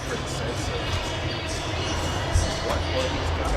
different sense of what he's got.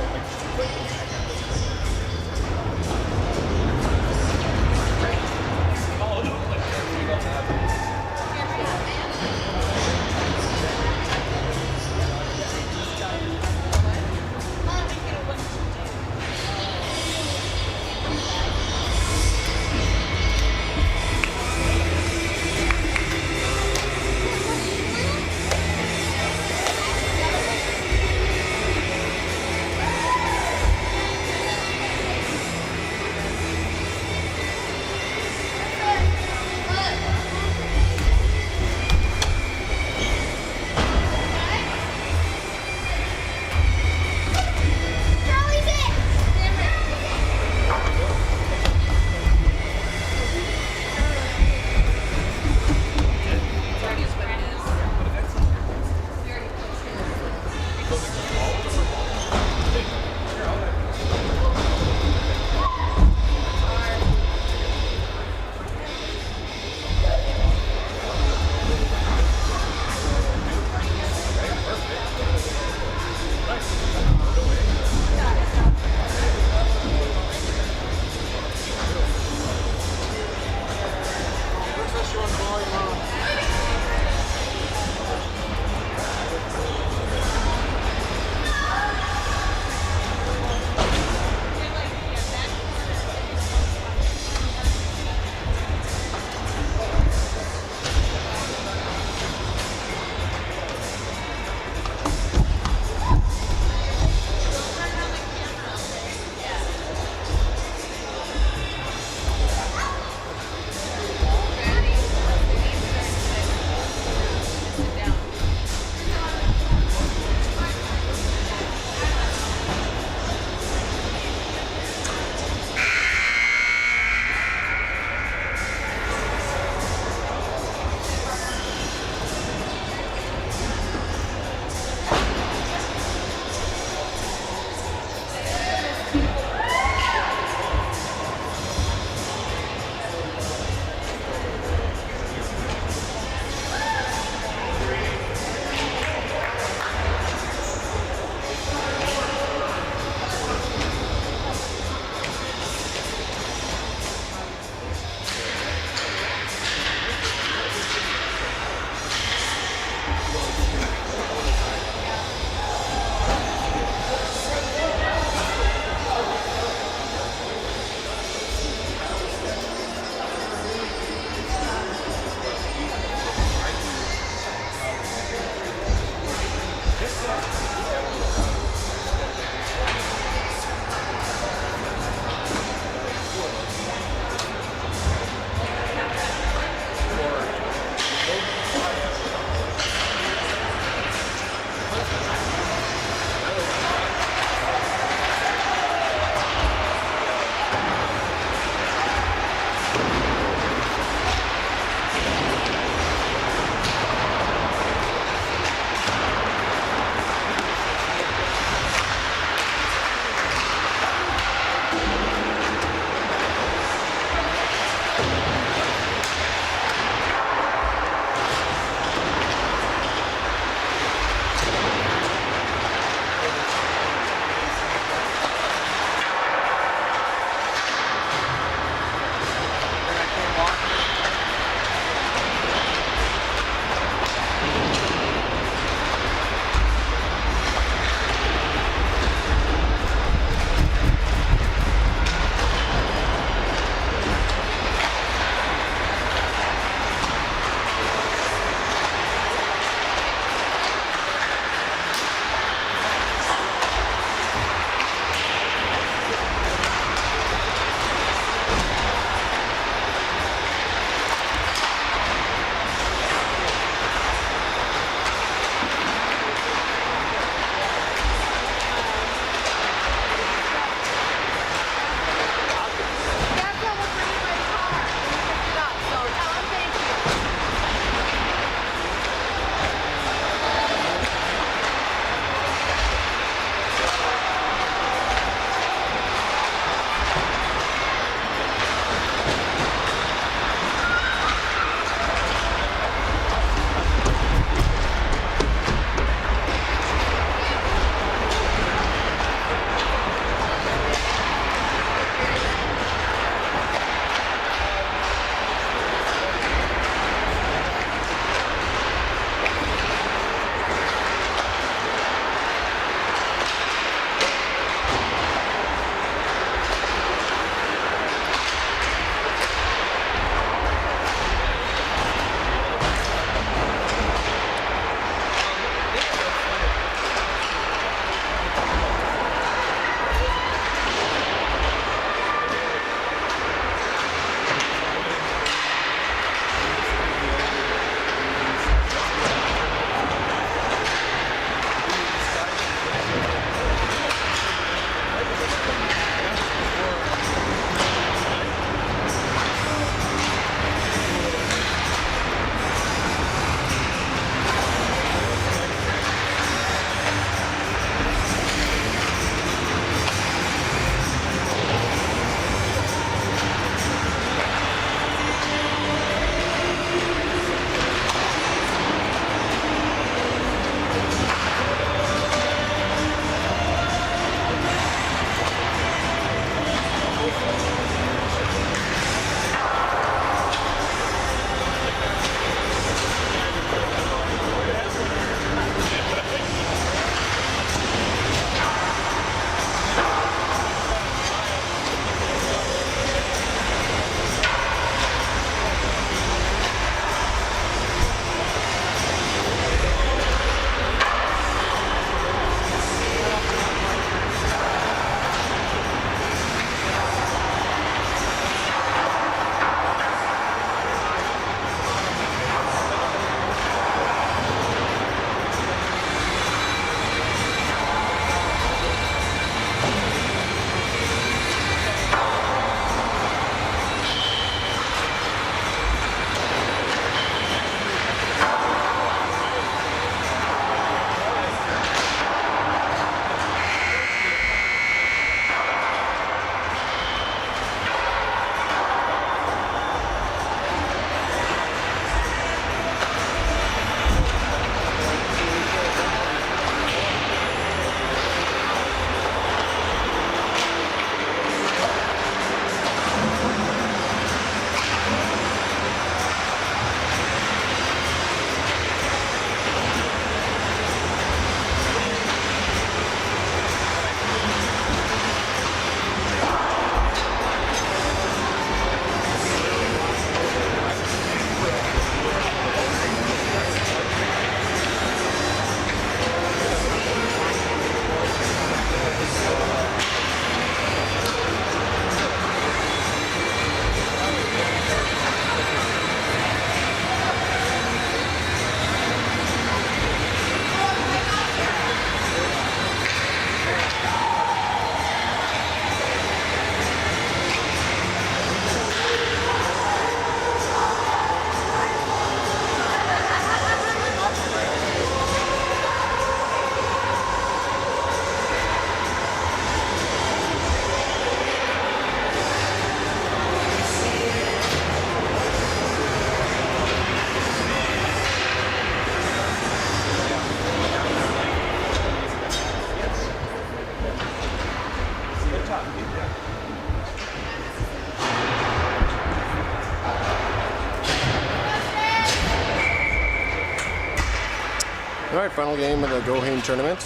All right, final game of the Go Hame tournament.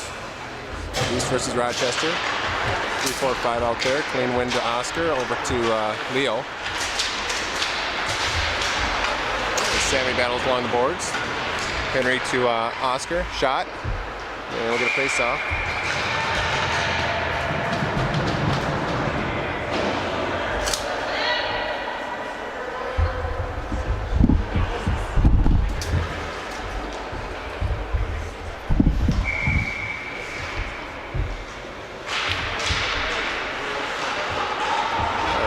East versus Rochester. 3-4-5 out there. Clean win to Oscar. Over to Leo. Sammy battles along the boards. Henry to Oscar. Shot. And we'll get a face-off.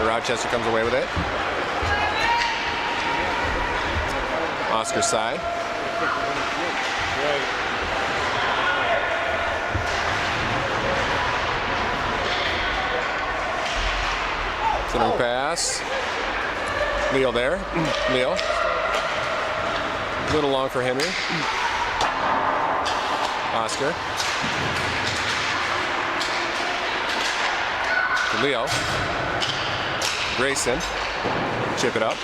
Rochester comes away with it. Oscar's side. Centering pass. Leo there. Leo. A little long for Henry. Oscar. To Leo. Grayson, chip it up.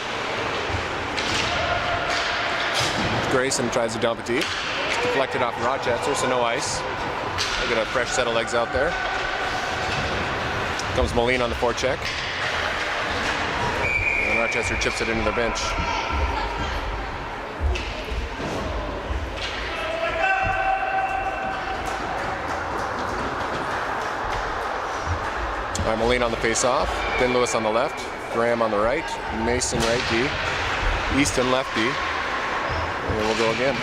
Grayson tries to dump it deep. It's deflected off of Rochester, so no ice. Look at a fresh set of legs out there. Comes Moline on the forecheck. And Rochester chips it into their bench. All right, Moline on the face-off. Ben Lewis on the left, Graham on the right, Mason right D, Easton left D, and we'll go again.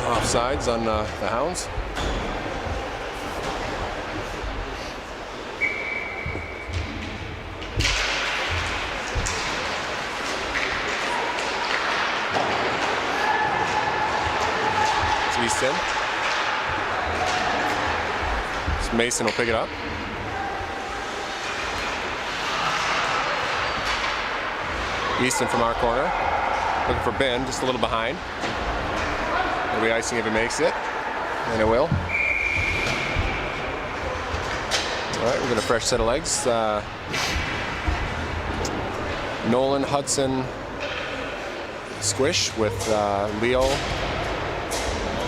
Offsides on the Hounds. Easton. So Mason will pick it up. Easton from our corner. Looking for Ben, just a little behind. It'll be icing if it makes it. And it will. Alright, we're going to fresh set of legs. Nolan, Hudson, Squish with Leo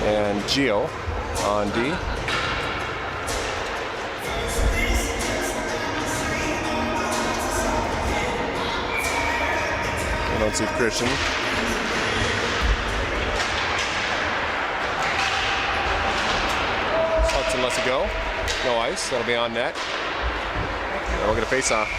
and Gio on D. I don't see Christian. Hudson lets it go. No ice. That'll be on net. And we'll get a face-off.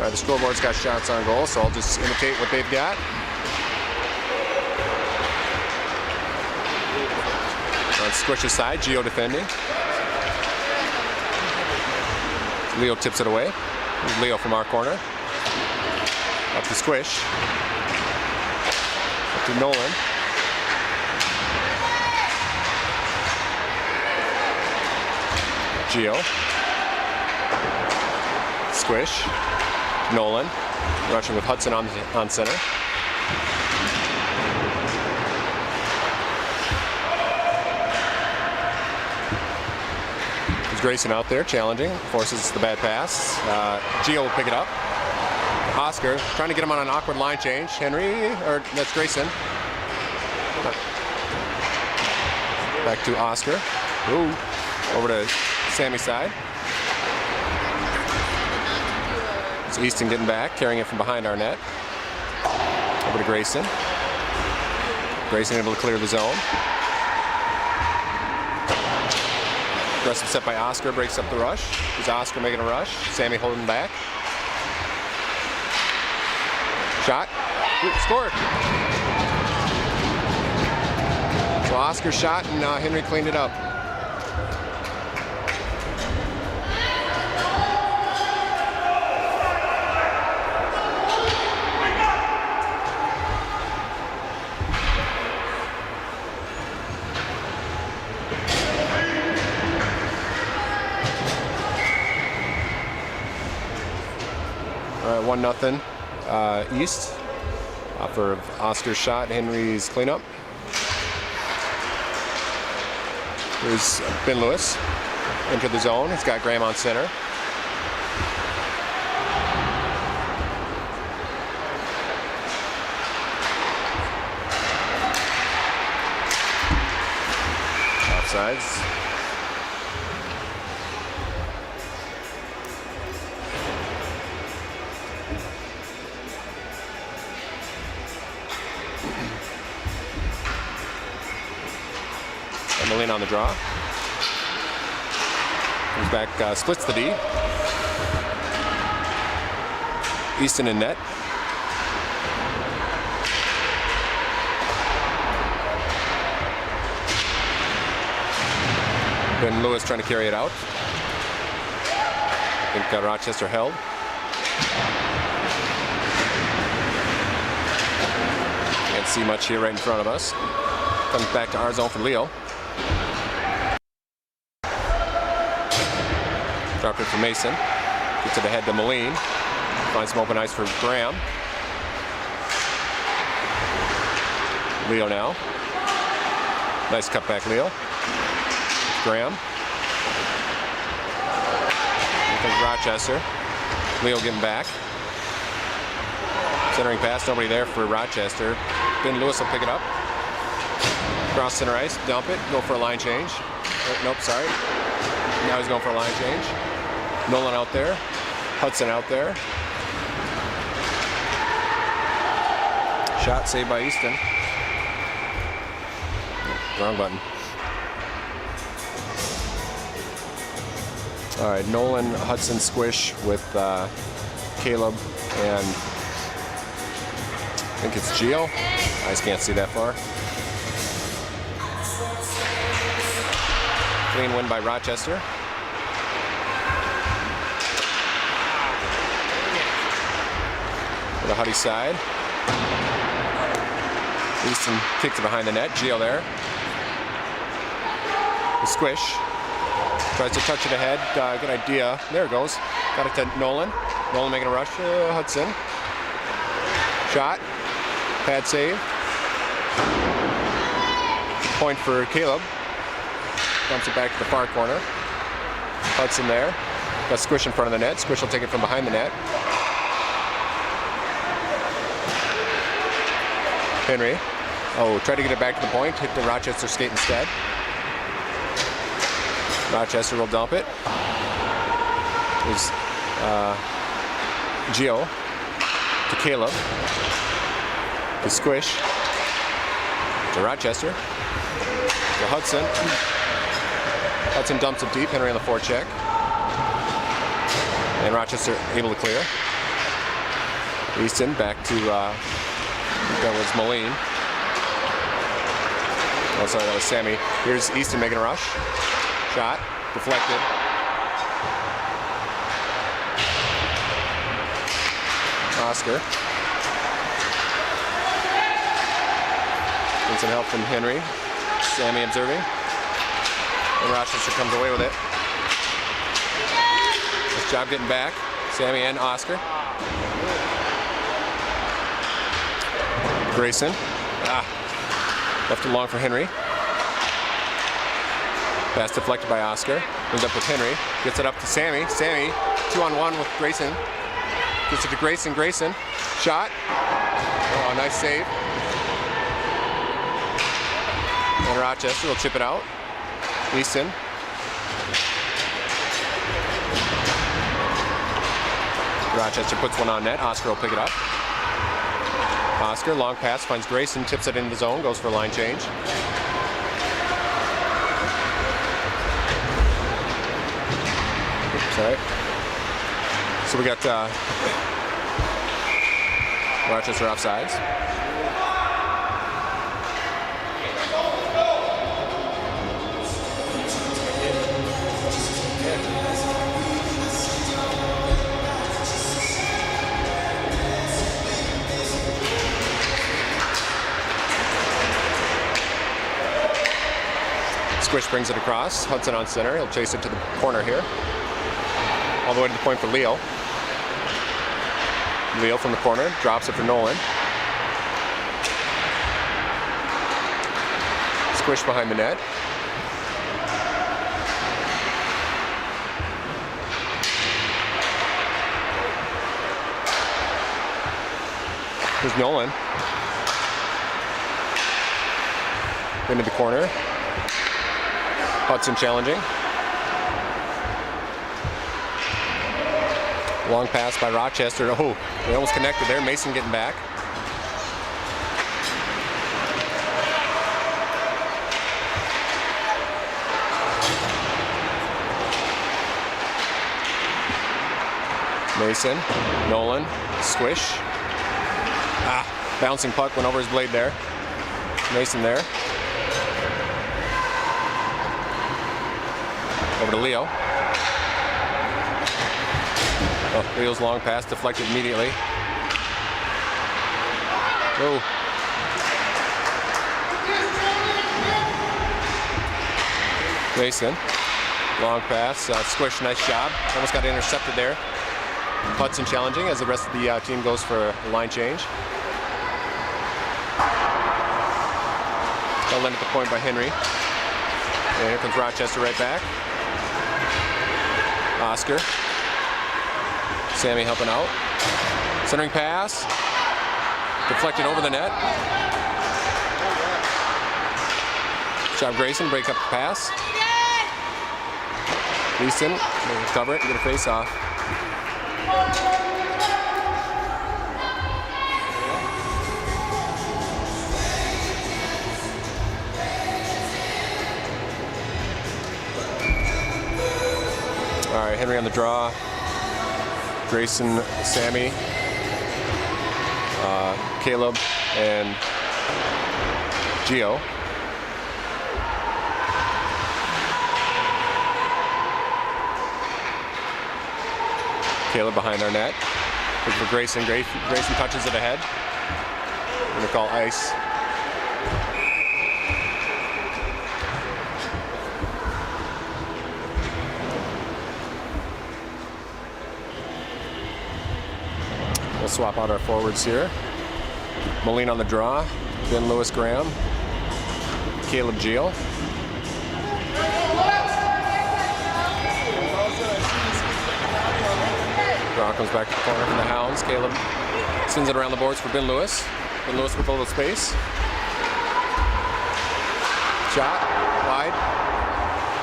The scoreboard's got shots on goal, so I'll just imitate what they've got. On Squish's side, Gio defending. Leo tips it away. Here's Leo from our corner. Up to Squish. Up to Nolan. Gio. Squish. Nolan, rushing with Hudson on center. There's Grayson out there challenging, forces the bad pass. Gio will pick it up. Oscar trying to get him on an awkward line change. Henry, or that's Grayson. Back to Oscar. Ooh. Over to Sammy's side. So Easton getting back, carrying it from behind our net. Over to Grayson. Grayson able to clear the zone. Aggressive set by Oscar, breaks up the rush. There's Oscar making a rush. Sammy holding back. Shot. Scored. So Oscar shot and Henry cleaned it up. 1-0 East. Off of Oscar's shot, Henry's cleanup. Here's Ben Lewis into the zone. He's got Graham on center. Offsides. Emmeline on the draw. Comes back, splits the D. Easton in net. Ben Lewis trying to carry it out. I think Rochester held. Can't see much here right in front of us. Comes back to our zone for Leo. Drop it for Mason. Gets it ahead to Moline. Finds some open ice for Graham. Leo now. Nice cutback, Leo. Graham. Here comes Rochester. Leo getting back. Centering pass, nobody there for Rochester. Ben Lewis will pick it up. Cross center ice, dump it, go for a line change. Oh, nope, sorry. Now he's going for a line change. Nolan out there. Hudson out there. Shot saved by Easton. Wrong button. All right, Nolan, Hudson, Squish with Caleb and I think it's Gio. I just can't see that far. Clean win by Rochester. To the Huddy side. Easton kicks it behind the net. Gio there. The Squish. Tries to touch it ahead. Good idea. There it goes. Got it to Nolan. Nolan making a rush. Hudson. Shot. Pad save. Point for Caleb. Dumps it back to the far corner. Hudson there. Got Squish in front of the net. Squish will take it from behind the net. Henry. Oh, tried to get it back to the point. Hit the Rochester skate instead. Rochester will dump it. There's Gio to Caleb. To Squish. To Rochester. To Hudson. Hudson dumps it deep. Henry on the forecheck. And Rochester able to clear. Easton back to, that was Moline. Oh, sorry, that was Sammy. Here's Easton making a rush. Shot, deflected. Oscar. Getting some help from Henry. Sammy observing. And Rochester comes away with it. Nice job getting back. Sammy and Oscar. Grayson. Left it long for Henry. Pass deflected by Oscar. Ends up with Henry. Gets it up to Sammy. Sammy, 2-on-1 with Grayson. Gets it to Grayson. Grayson. Shot. Oh, nice save. And Rochester will chip it out. Easton. Rochester puts one on net. Oscar will pick it up. Oscar, long pass, finds Grayson, tips it into the zone, goes for a line change. Oops, sorry. So we got Rochester offsides. Squish brings it across. Hudson on center. He'll chase it to the corner here. All the way to the point for Leo. Leo from the corner, drops it for Nolan. Squish behind the net. Here's Nolan. Into the corner. Hudson challenging. Long pass by Rochester. Oh, they almost connected there. Mason getting back. Mason, Nolan, squish. Bouncing puck went over his blade there. Mason there. Over to Leo. Oh, Leo's long pass deflected immediately. Oh. Mason, long pass, squish, nice job. Almost got intercepted there. Hudson challenging as the rest of the team goes for a line change. Held in at the point by Henry. And here comes Rochester right back. Oscar. Sammy helping out. Centering pass. Deflected over the net. Good job Grayson, break up the pass. Easton, cover it, get a face off. All right, Henry on the draw. Grayson, Sammy, Caleb, and Gio. Caleb behind our net. Looking for Grayson. Grayson touches it ahead. We're going to call ice. We'll swap out our forwards here. Moline on the draw. Ben Lewis Graham. Caleb Gio. Draw comes back to the corner from the Hounds. Caleb sends it around the boards for Ben Lewis. Ben Lewis with a little space. Shot wide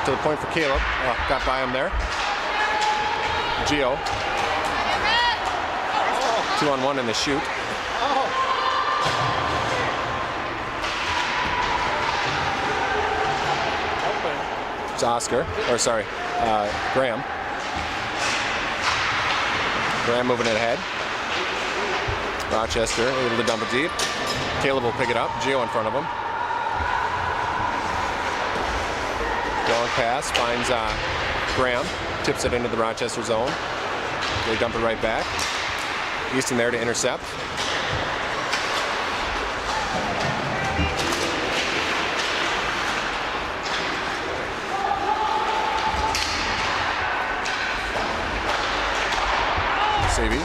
to the point for Caleb. Got by him there. Gio. 2-on-1 in the shoot. It's Oscar, or sorry, Graham. Graham moving it ahead. Rochester able to dump it deep. Caleb will pick it up. Gio in front of him. Long pass finds Graham. Tips it into the Rochester zone. They dump it right back. Easton there to intercept. Savvy.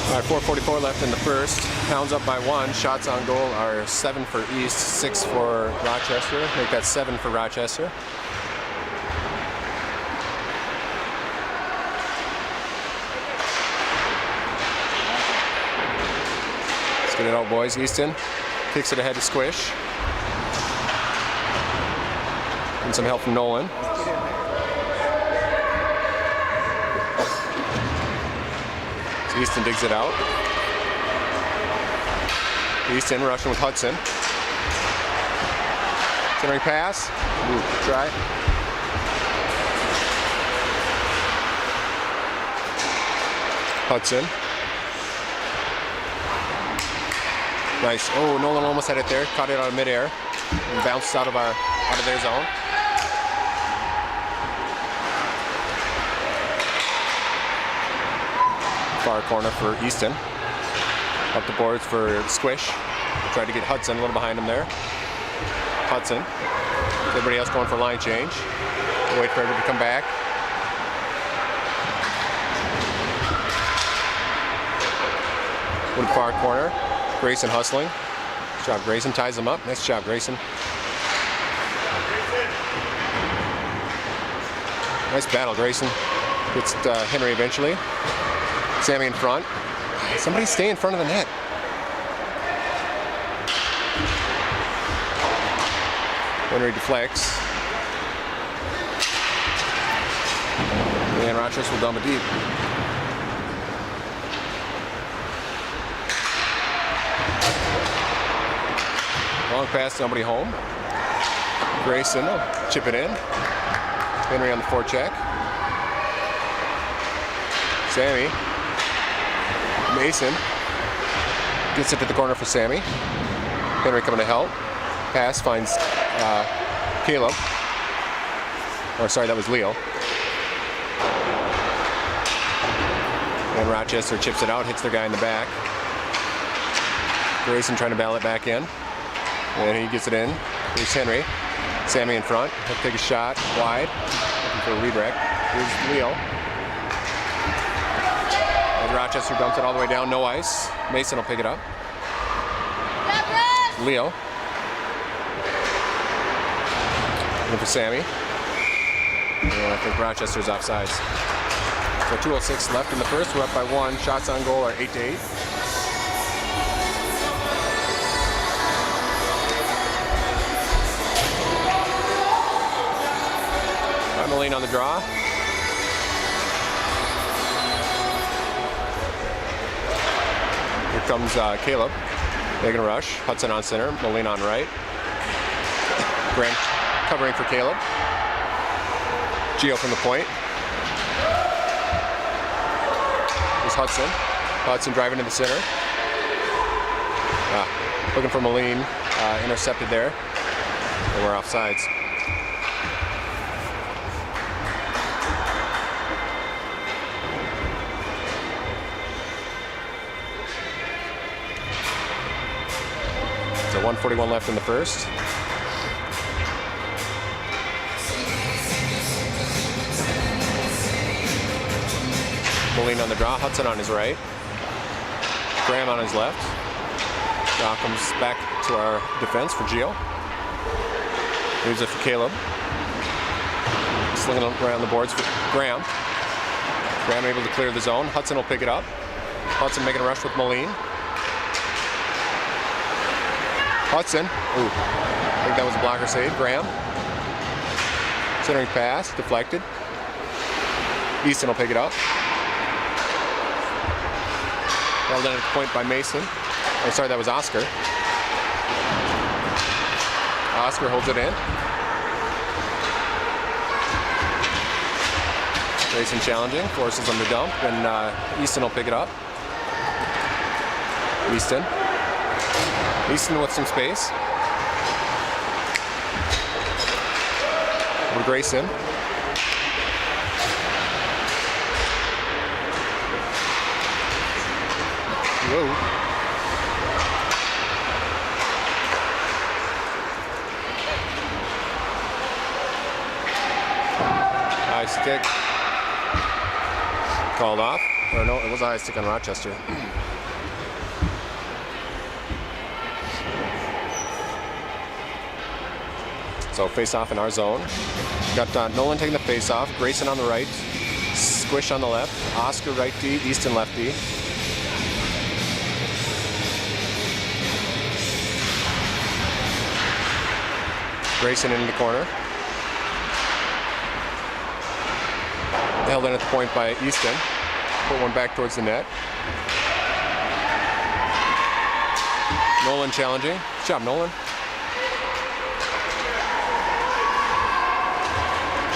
All right, 4:44 left in the first. Hounds up by 1. Shots on goal are 7 for East, 6 for Rochester. Make that 7 for Rochester. Get it out, boys. Easton kicks it ahead to Squish. And some help from Nolan. So Easton digs it out. Easton rushing with Hudson. Centering pass. Try. Hudson. Nice. Oh, Nolan almost had it there. Caught it out of midair and bounced out of their zone. Far corner for Easton. Up the boards for Squish. Tried to get Hudson a little behind him there. Hudson. Everybody else going for line change. Wait for everybody to come back. Wood far corner. Grayson hustling. Nice job, Grayson. Ties him up. Nice job, Grayson. Nice battle, Grayson. Gets Henry eventually. Sammy in front. Somebody stay in front of the net. Henry deflects. And Rochester will dump it deep. Long pass, somebody home. Grayson will chip it in. Henry on the forecheck. Sammy. Mason gets it to the corner for Sammy. Henry coming to help. Pass finds Caleb. Or sorry, that was Leo. And Rochester chips it out, hits their guy in the back. Grayson trying to battle it back in. And he gets it in. Here's Henry. Sammy in front. He'll take a shot wide. Looking for a redirect. Here's Leo. And Rochester dumps it all the way down. No ice. Mason will pick it up. Leo. Looking for Sammy. And I think Rochester's offsides. So 2:06 left in the first. We're up by 1. Shots on goal are 8-8. Moline on the draw. Here comes Caleb. Making a rush. Hudson on center. Moline on right. Grant covering for Caleb. Gio from the point. Here's Hudson. Hudson driving to the center. Looking for Moline. Intercepted there. And we're offsides. So 1:41 left in the first. Moline on the draw. Hudson on his right. Graham on his left. Draw comes back to our defense for Gio. Leaves it for Caleb. Slinging around the boards for Graham. Graham able to clear the zone. Hudson will pick it up. Hudson making a rush with Moline. Hudson. Ooh. I think that was a blocker save. Graham. Centering pass. Deflected. Easton will pick it up. Held in at the point by Mason. Oh, sorry, that was Oscar. Oscar holds it in. Mason challenging. Forces him to dump. And Easton will pick it up. Easton. Easton with some space. Over Grayson. Whoa. High stick. Called off. Or no, it was a high stick on Rochester. So face off in our zone. Got Nolan taking the face off. Grayson on the right. Squish on the left. Oscar right D. Easton left D. Grayson into the corner. Held in at the point by Easton. Put one back towards the net. Nolan challenging. Good job, Nolan.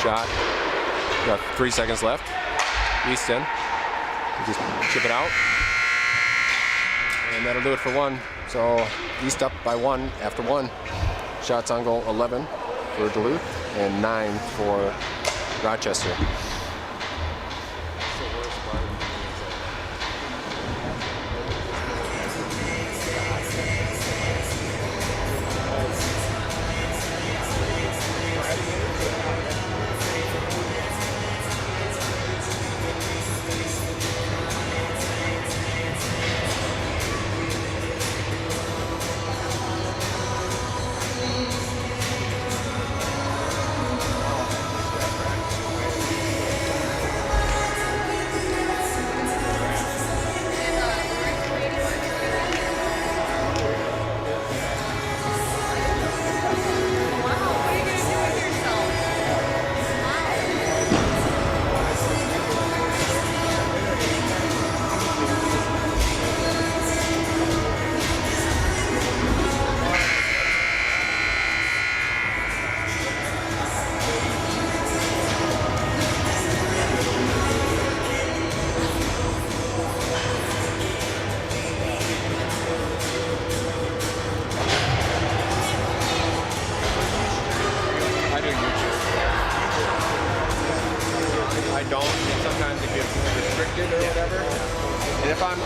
Shot. Got 3 seconds left. Easton. Just chip it out. And that'll do it for 1. So East up by 1 after 1. Shots on goal 11 for Duluth and 9 for Rochester.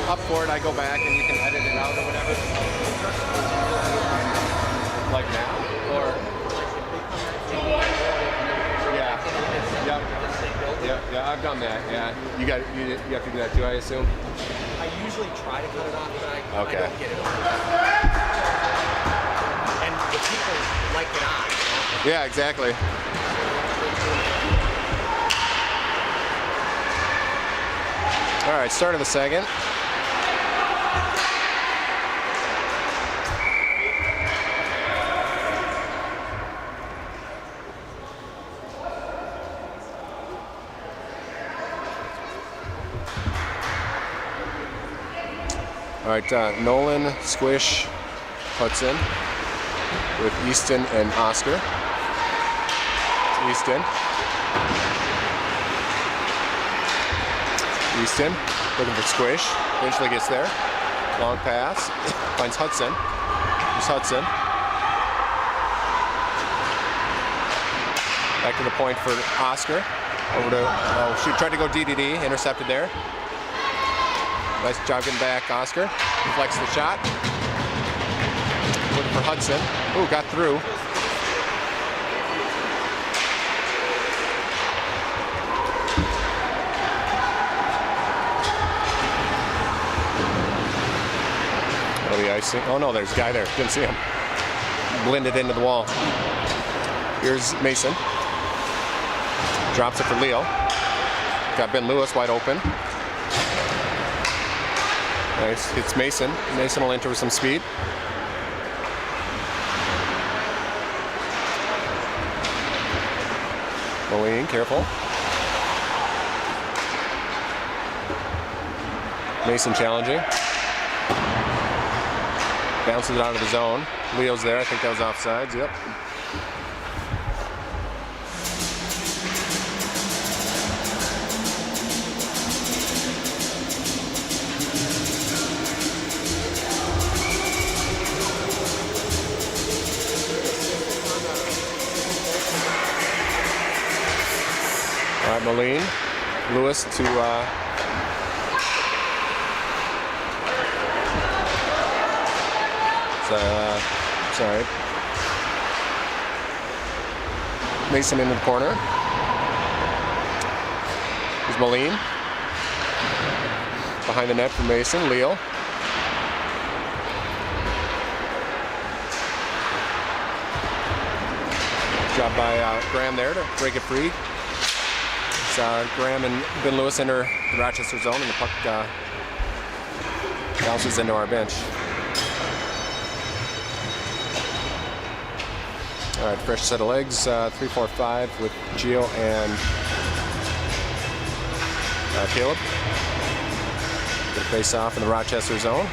up for it, I go back and you can edit it out or whatever. Like now? Or? Yeah. Yeah, I've done that. Yeah. You have to do that too, I assume? I usually try to cut it off, but I Okay. don't get it on. And the people like it on. Yeah, exactly. All right, start of the second. All right, Nolan, Squish, Hudson with Easton and Oscar. Easton, looking for Squish, eventually gets there. Long pass, finds Hudson. Here's Hudson. Back to the point for Oscar. Over to, oh, she tried to go DDD, intercepted there. Nice job getting back, Oscar. Deflects the shot. Looking for Hudson. Ooh, got through. Oh, the icing. Oh no, there's a guy there. Didn't see him. Blended into the wall. Here's Mason. Drops it for Leo. Got Ben Lewis wide open. Nice. It's Mason. Mason will enter with some speed. Moline, careful. Mason challenging. Bounces it out of the zone. Leo's there. I think that was offsides. Yep. All right, Moline. Lewis to sorry. Mason into the corner. Here's Moline. Behind the net for Mason. Leo. Job by Graham there to break it free. Graham and Ben Lewis enter the Rochester zone, and the puck bounces into our bench. All right, fresh set of legs, 3-4-5 with Gio and Caleb. Get a face off in the Rochester zone.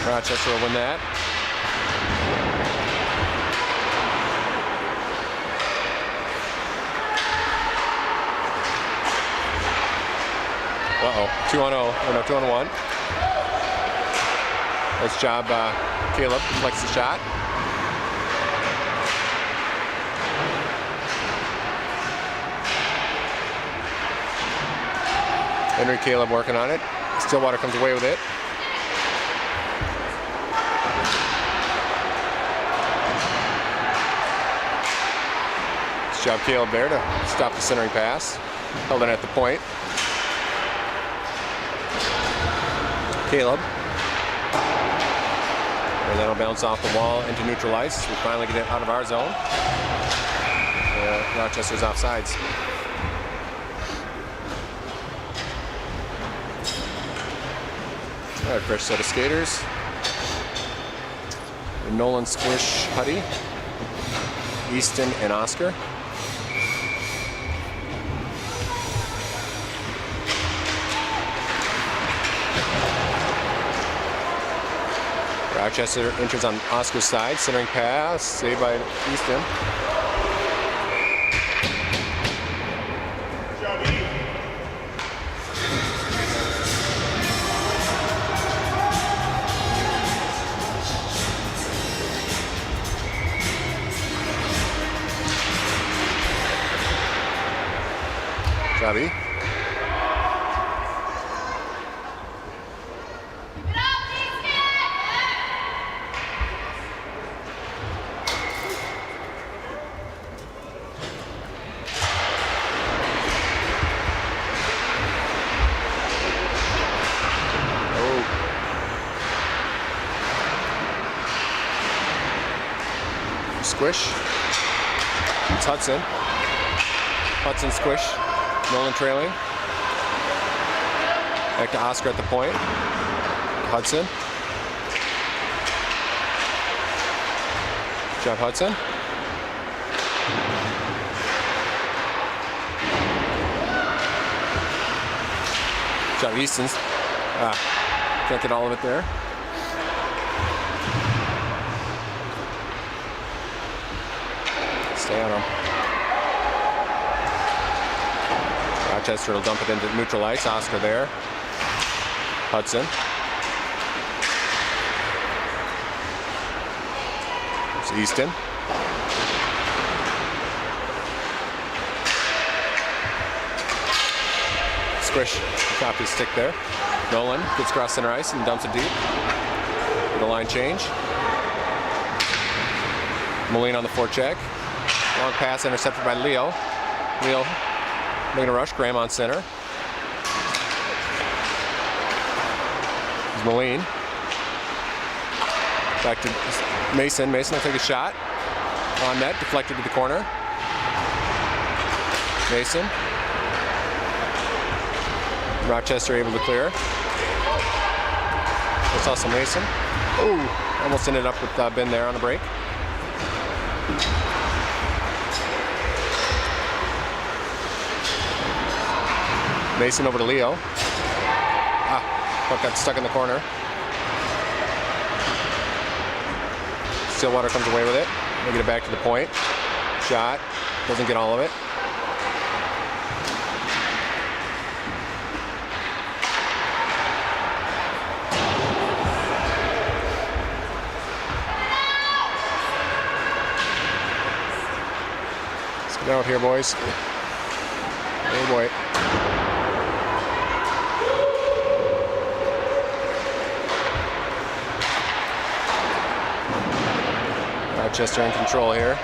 Rochester will win that. Uh-oh, 2-on-0, or no, 2-on-1. Nice job, Caleb deflects the shot. Henry Caleb working on it. Stillwater comes away with it. Nice job, Caleb there to stop the centering pass. Held it at the point. Caleb. And that'll bounce off the wall into neutral ice. We finally get it out of our zone. Rochester's offsides. All right, fresh set of skaters. Nolan, Squish, Huddy, Easton, and Oscar. Rochester enters on Oscar's side, centering pass, saved by Easton. Javi. Squish. It's Hudson. Hudson squish. Nolan trailing. Back to Oscar at the point. Hudson. Good job, Hudson. Good job, Easton's. Can't get all of it there. Stay on him. Rochester will dump it into neutral ice. Oscar there. Hudson. It's Easton. Squish. Top his stick there. Nolan gets across center ice and dumps it deep. With a line change. Moline on the forecheck. Long pass intercepted by Leo. Leo making a rush. Graham on center. Here's Moline. Back to Mason. Mason will take a shot. On net. Deflected to the corner. Mason. Rochester able to clear. That's also Mason. Ooh, almost ended up with Ben there on the break. Mason over to Leo. Puck got stuck in the corner. Stillwater comes away with it. They get it back to the point. Shot. Doesn't get all of it. Let's get out here, boys. Oh boy. Rochester in control here.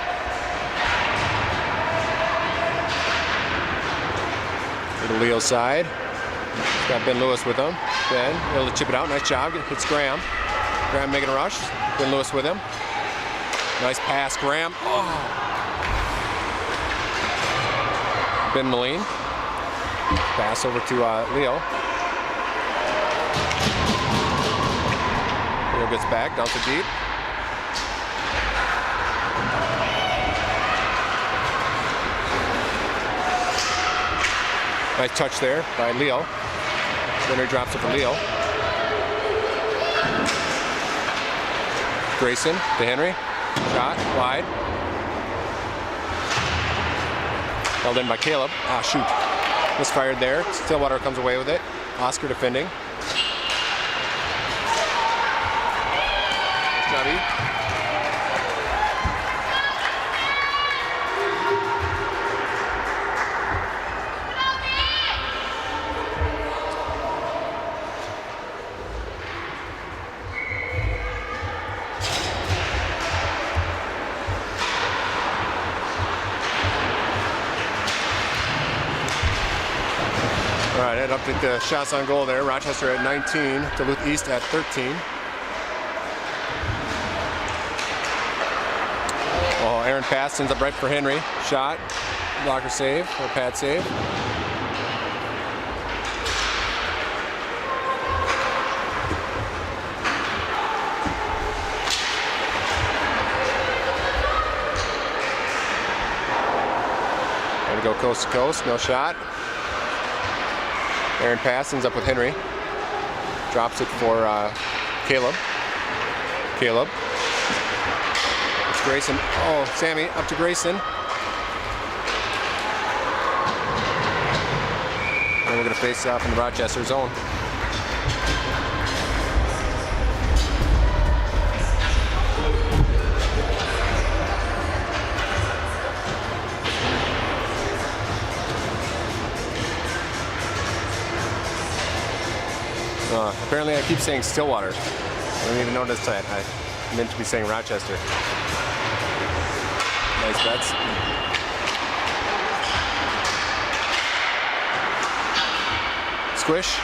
To the Leo side. He's got Ben Lewis with him. Ben able to chip it out. Nice job. Hits Graham. Graham making a rush. Ben Lewis with him. Nice pass, Graham. Oh. Ben Moline. Pass over to Leo. Leo gets back. Dumps it deep. Nice touch there by Leo. Winner drops it for Leo. Grayson to Henry. Shot wide. Held in by Caleb. Shoot. Misfired there. Stillwater comes away with it. Oscar defending. Johnny. All right, Ed update the shots on goal there. Rochester at 19, Duluth East at 13. Oh, Aaron pass ends up right for Henry. Shot, blocker save, or pad save. There we go, coast to coast, no shot. Aaron pass ends up with Henry. Drops it for Caleb. Caleb. It's Grayson. Oh, Sammy up to Grayson. And we're going to face off in the Rochester zone. Apparently I keep saying Stillwater. I don't even notice that. I meant to be saying Rochester. Nice bets. Squish.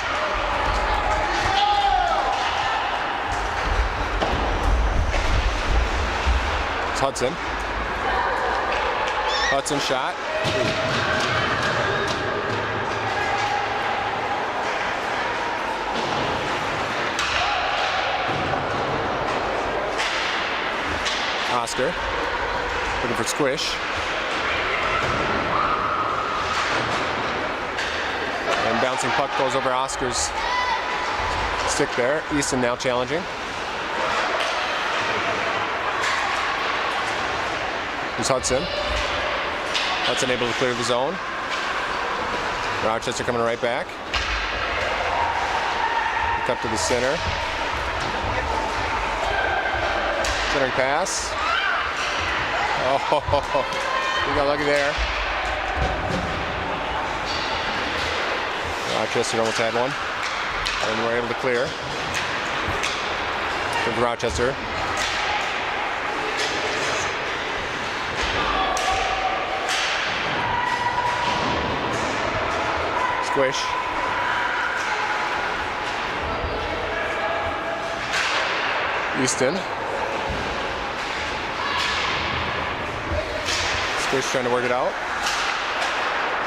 It's Hudson. Hudson shot. Oscar looking for Squish. And bouncing puck goes over Oscar's stick there. Easton now challenging. Here's Hudson. Hudson able to clear the zone. Rochester coming right back. Look up to the center. Centering pass. Oh, we got lucky there. Rochester almost had one. And we're able to clear. From Rochester. Squish. Easton. Squish trying to work it out.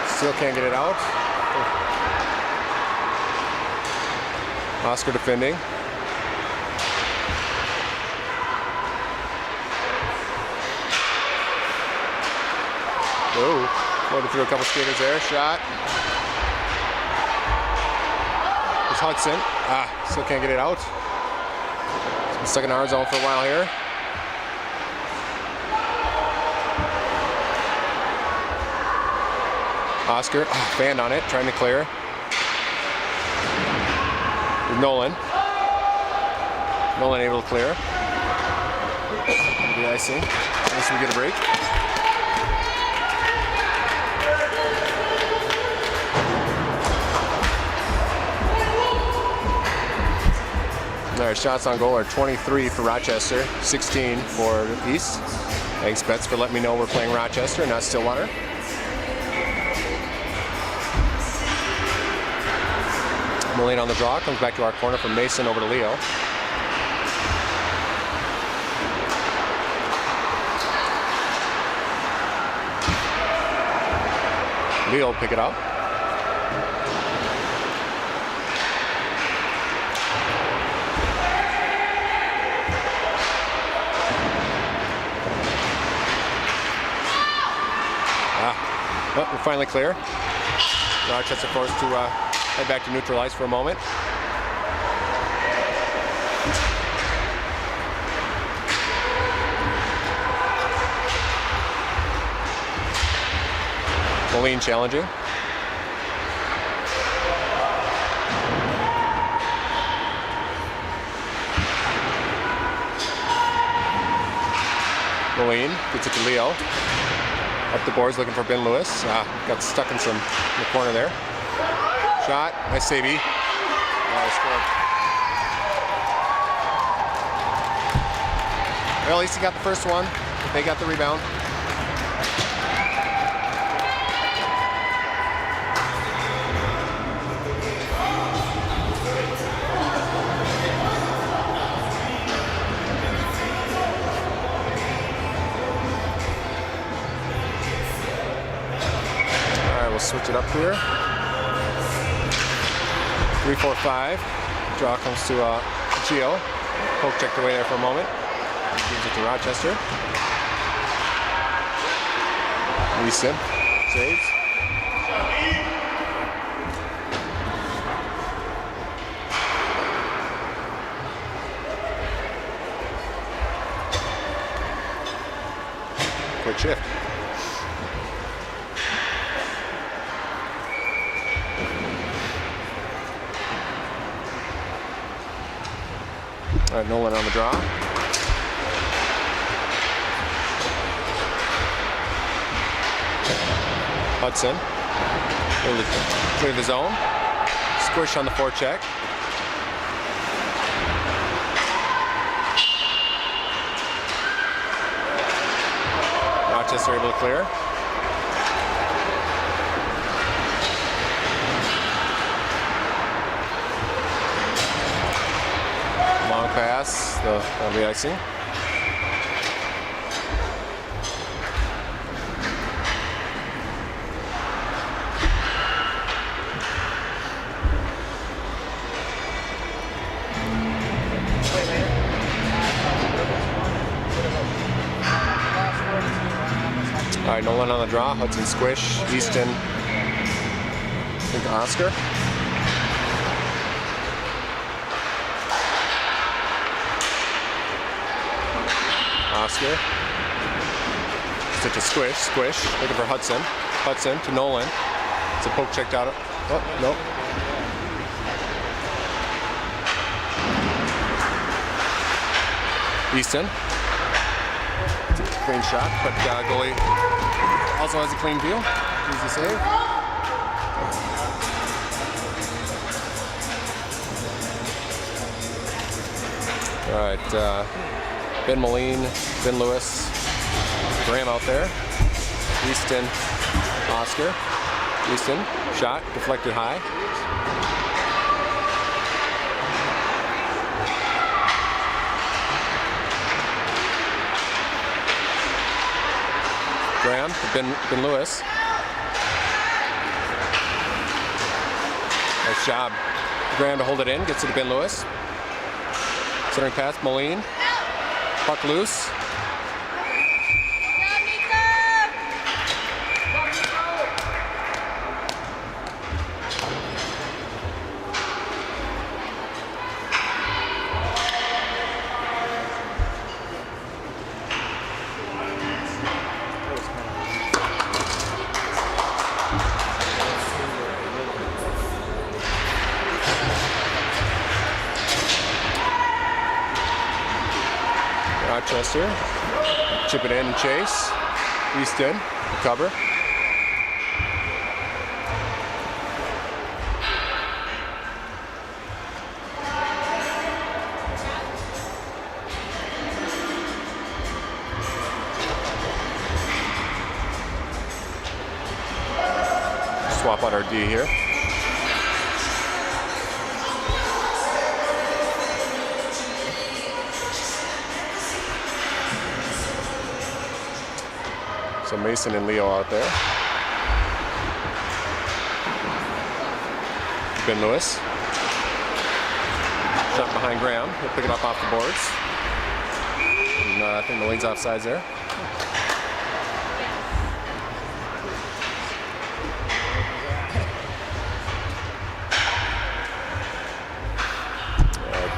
Still can't get it out. Oscar defending. Oh, floated through a couple skaters there. Shot. There's Hudson. Still can't get it out. He's been stuck in our zone for a while here. Oscar, banned on it, trying to clear. With Nolan. Nolan able to clear. The icing. Nice we get a break. All right, shots on goal are 23 for Rochester, 16 for East. Thanks, Bets, for letting me know we're playing Rochester, not Stillwater. Mullane on the draw, comes back to our corner from Mason over to Leo. Leo will pick it up. Well, we're finally clear. Rochester forced to head back to neutral ice for a moment. Moline challenging. Moline gets it to Leo. Up the boards looking for Ben Lewis. Got stuck in the corner there. Shot. Nice save. Scored. Well, at least he got the first one. They got the rebound. We'll switch it up here. 3-4-5. Draw comes to Gio. Poke checked away there for a moment. Gives it to Rochester. Easton saves. Quick shift. All right, Nolan on the draw. Hudson able to clear the zone. Squish on the forecheck. Rochester able to clear. Long pass, that'll be icing. All right, Nolan on the draw. Hudson squish. Easton. I think Oscar. Oscar. Such a squish. Squish. Looking for Hudson. Hudson to Nolan. It's a poke checked out. Oh, nope. Easton. It's a clean shot, but goalie also has a clean view. Easy save. All right, Ben Moline, Ben Lewis, Graham out there. Easton, Oscar. Easton, shot, deflected high. Graham to Ben Lewis. Nice job. Graham to hold it in, gets it to Ben Lewis. Centering pass, Moline. Puck loose. Rochester, chip it in and chase. Easton, cover. Swap out our D here. So Mason and Leo out there. Ben Lewis. Shot behind Graham. He'll pick it up off the boards. And I think the lead's offsides there.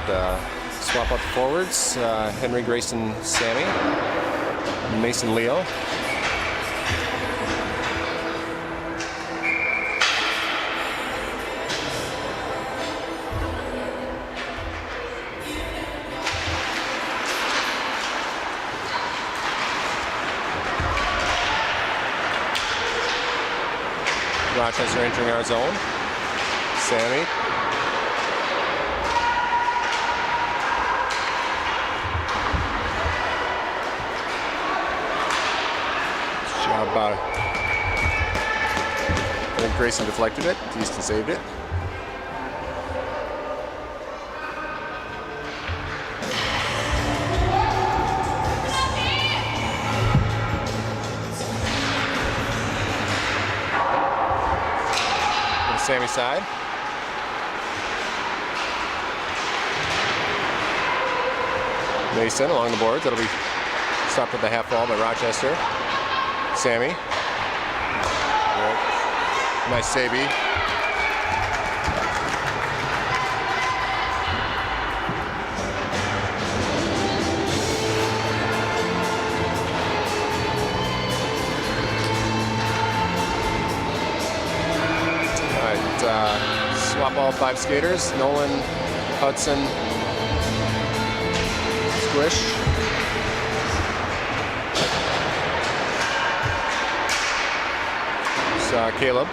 And, swap out the forwards. Henry, Grayson, Sammy. Mason, Leo. Rochester entering our zone. Sammy. Good job. I think Grayson deflected it. Easton saved it. Sammy side. Mason along the boards. That'll be stopped at the half wall by Rochester. Sammy. Good. Nice savey. Swap all 5 skaters. Nolan, Hudson, Squish. Caleb.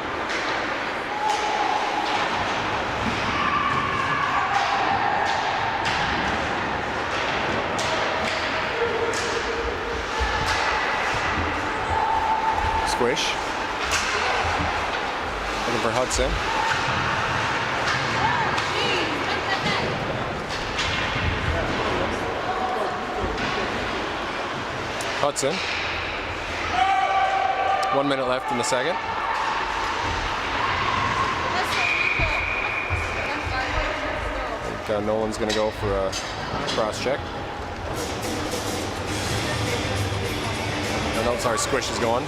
Squish. Looking for Hudson. Hudson. 1 minute left in the second. I think Nolan's going to go for a cross check. Oh, no, sorry, squish is going.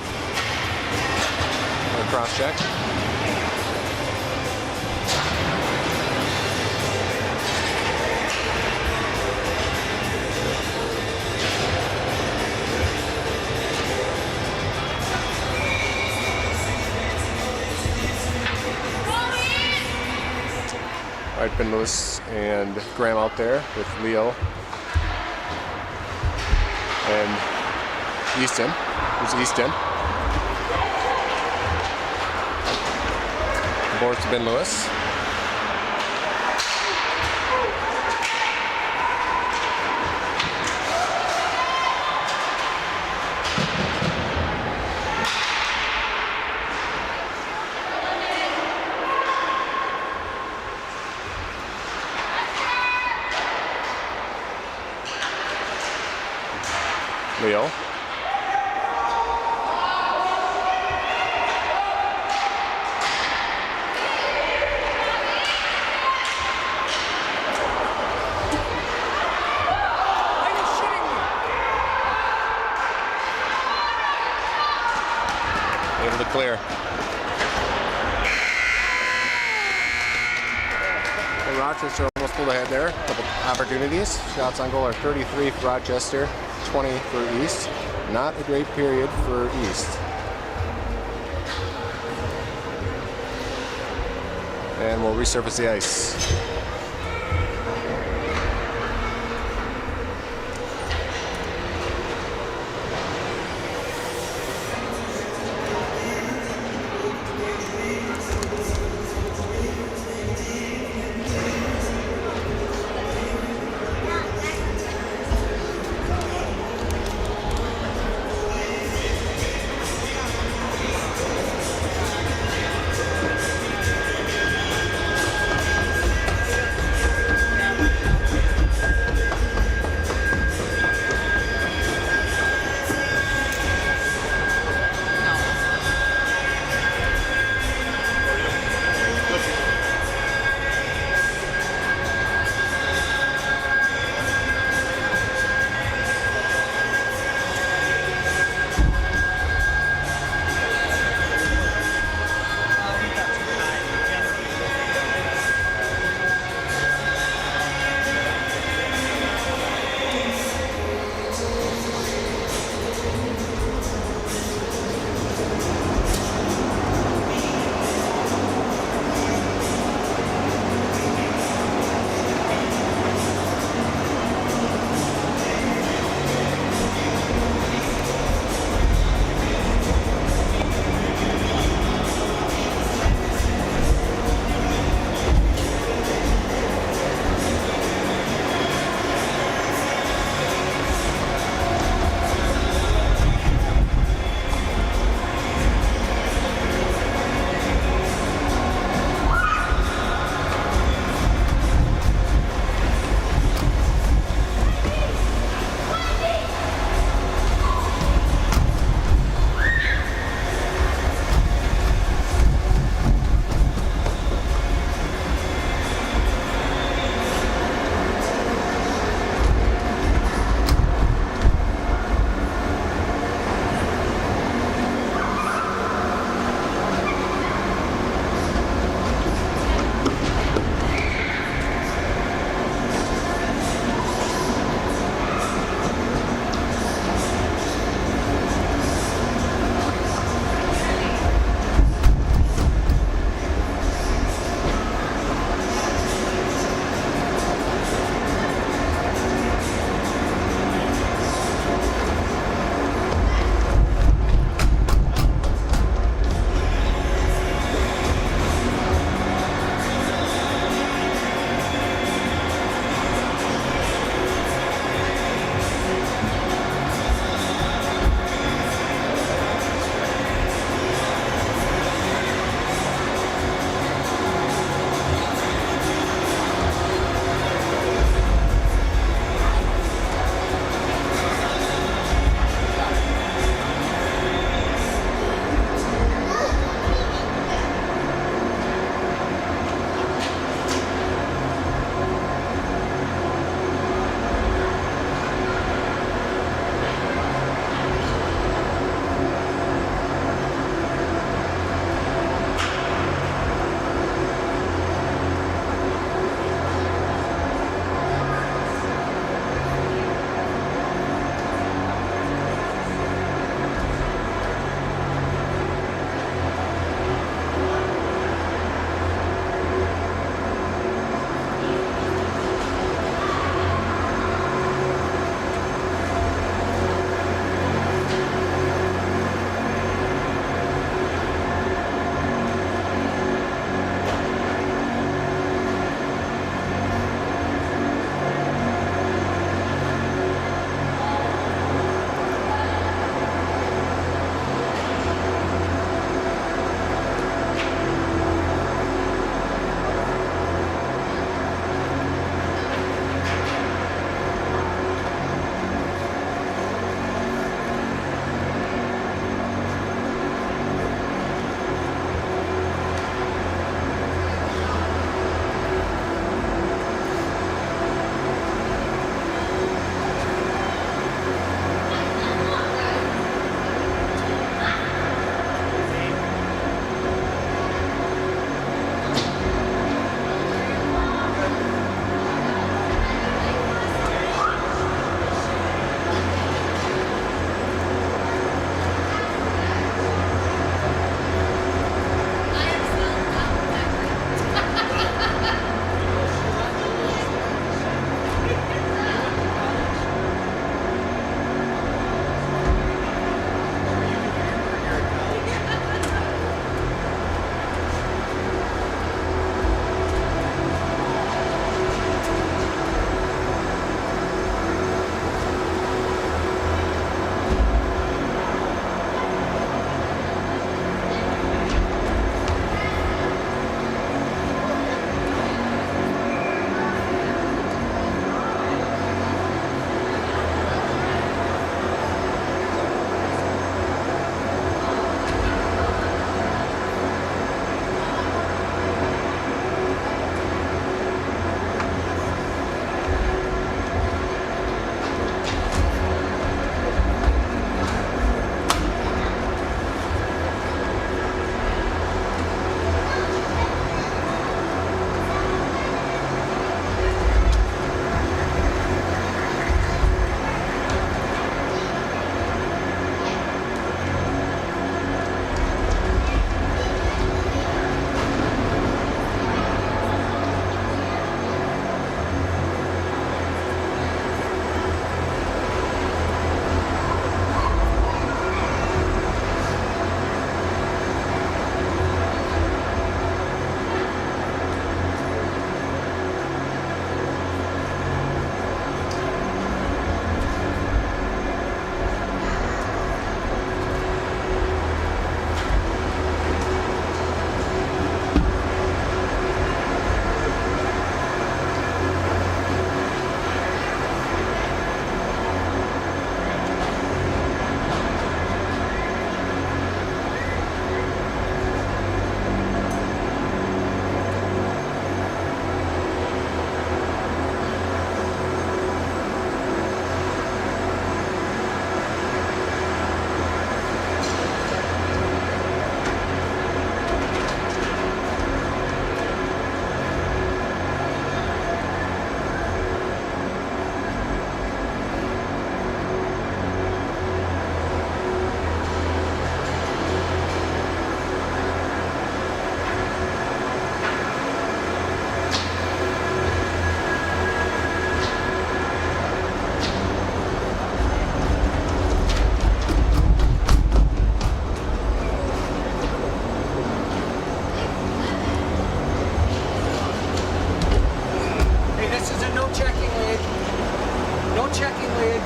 Cross check. All right, Ben Lewis and Graham out there with Leo and Easton. Who's Easton? Board to Ben Lewis. Leo. Able to clear. And Rochester almost pulled ahead there. A couple opportunities. Shots on goal are 33 for Rochester, 20 for East. Not a great period for East. And we'll resurface the ice. checking lead.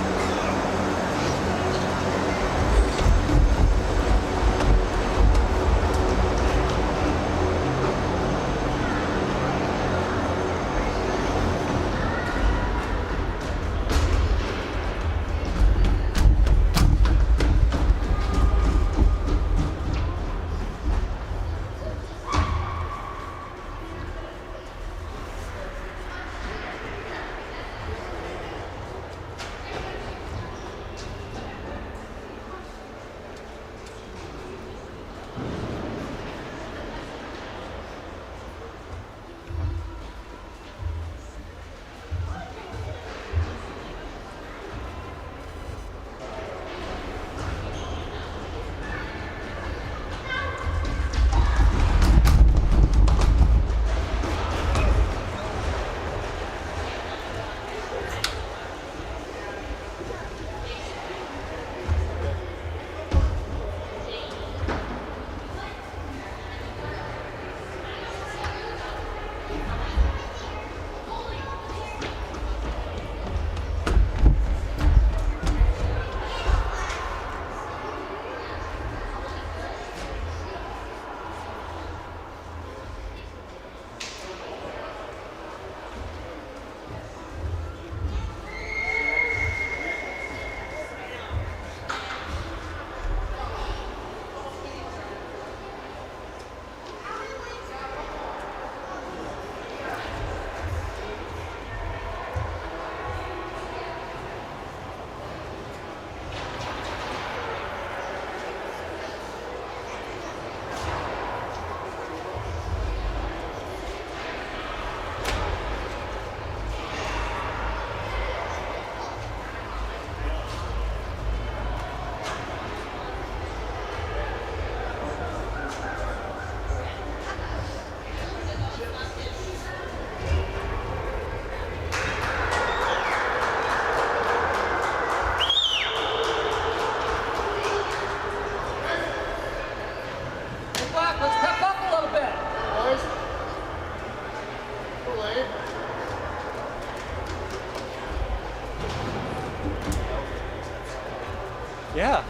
Yeah,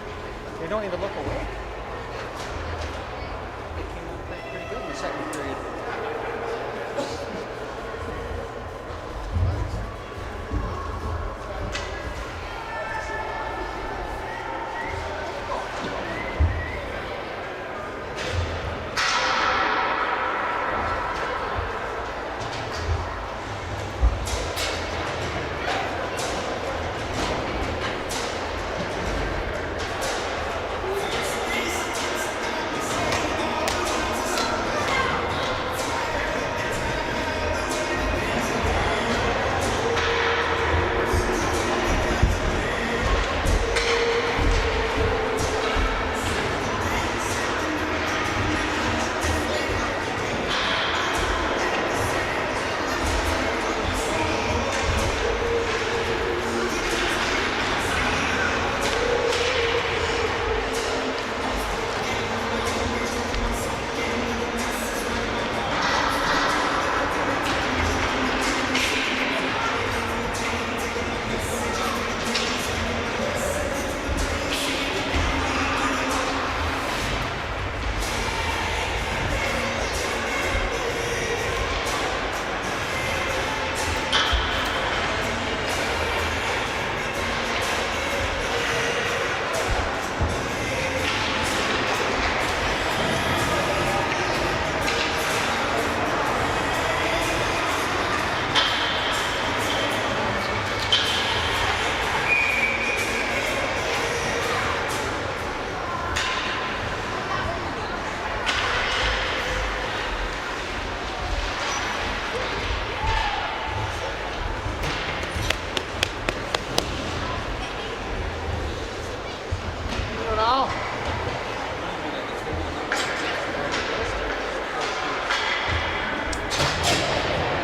they don't even look awake. They came on pretty good in the second period.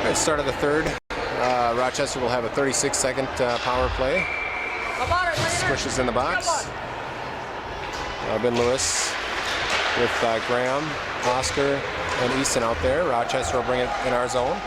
At the start of the third, Rochester will have a 36-second power play. Swishes in the box. Ben Lewis with Graham, Oscar, and Easton out there. Rochester will bring it in our zone.